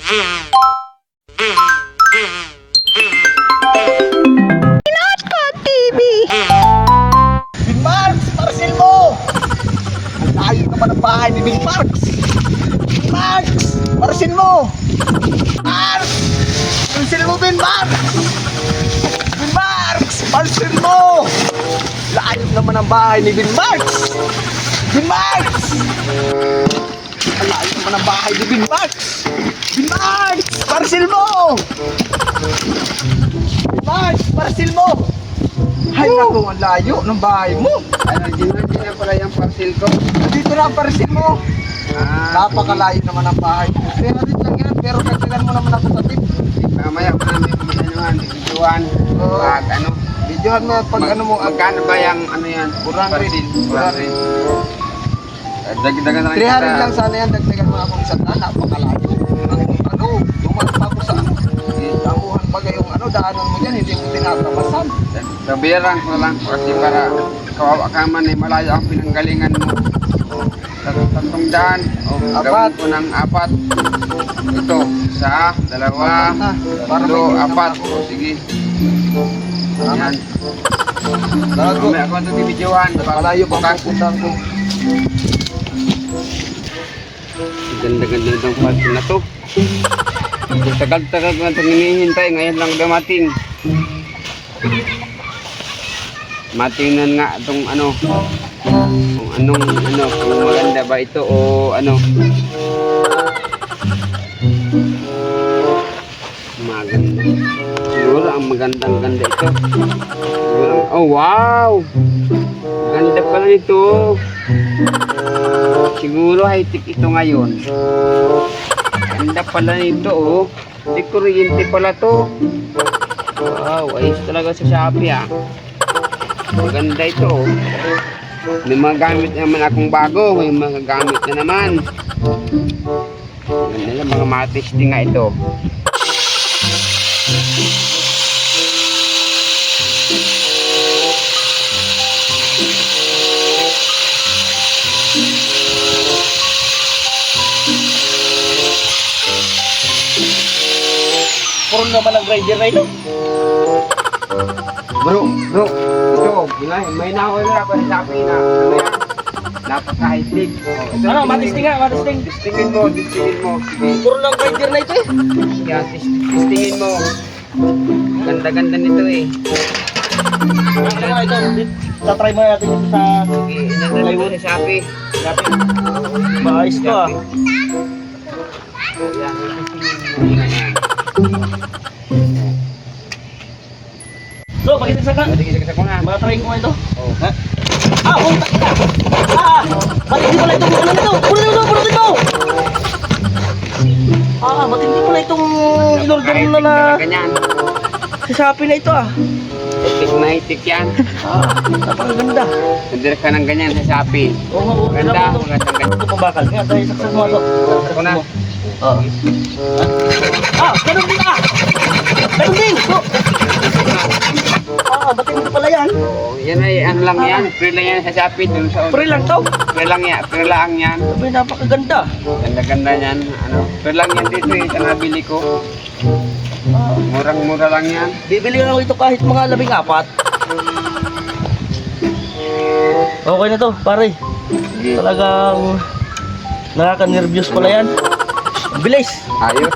TV! Big Marks! Parcel mo! Ang layo naman ang bahay ni Big Marks! Big Marks! Parcel mo! Marks! Parcel mo, Big Marks! Big Marks! Parcel mo! Layo naman ang bahay ni Big Marks! Big Marks! Ang layo naman ang bahay ni Big Marks! Big Marks! Parcel mo! Big Marks! Parcel mo! Ay naku, ang layo ng bahay mo. Ano, din na pala yung parcel ko. Dito na ang parcel mo. Napakalayo naman ang bahay mo. Pero dito lang yan, pero nagsigan mo naman ako sa tip. Mamaya ko namin kumananuhan, videoan. Pag ano. Videohan mo pag ano mo. Magkano ba yung ano yan? 400. Dagdagan na 300 lang sana yan, dagdagan mo akong isang daan. Napakalayo. Ano, dumaan pa ako sa ano. Damuhan baga yung ano, daanan mo dyan, hindi mo tinatamasan. Sabiran ko lang kasi para kawawa ka man eh, malayo ang pinanggalingan mo. Tatlong daan. Gawin ko ng 4. Ito, 1, 2, 3, 4. O sige. Yan. Bago. May ako ito bibidyohan. Malayo pa pupuntahan ko. Ganda-ganda itong parcel na to. Tagal-tagal ko na itong hinihintay. Ngayon lang dumating. Matingnan nga itong ano. Kung anong ano. Kung maganda ba ito o ano. Maganda. Siguro ang magandang-ganda ito. Siguro, oh wow! Ganda pala nito. Siguro high-tech ito ngayon. Ganda pala nito oh. Di kuryente pala to. Wow, ayos talaga sa Shopee ah. Maganda ito oh. May mga gamit naman akong bago. May mga gamit na naman. Ganda lang, mga matesting nga ito. Puro naman ang grinder na ito. Bro, ito, may nahuli ako sa Shopee na ano yan, napaka-high-tech. Ano, matisting nga, matisting. Testingin mo. Sige. Puro lang grinder na ito eh. Kaya testingin mo. Ganda-ganda nito eh. Ito, tatry mo natin ito sa Sige, inadala mo sa Shopee. maayos to ah. Yan, testingin mo. Bro, pakita sa Sige, ko nga. matry ko nga ito. Oh. Ha? Punta ka! Matindi pala itong ano nito! Punutin mo! Matindi pala itong in-order mo na Ganyan. sa Shopee na ito ah. High-tech yan. Napakaganda. Nandira ka ng ganyan sa Shopee. Oo, Ganda. Ito pabakal. Nga, dahil saksak mo ito. Ako na. Ganun din ah! Ganun din! Matindi pala yan. Oh, yan ay ano lang yan. Free lang yan sa Shopee. Dun sa Free lang to. Free lang yan. Free lang yan. Sabi, napakaganda. Ganda-ganda yan. Ano, free lang yan dito eh. Sa nabili ko. Murang-mura lang yan. Bibili ako ito kahit mga 14. Okay na to, pare. Talagang nakaka-nervyos pala yan. Bilis. Ayos.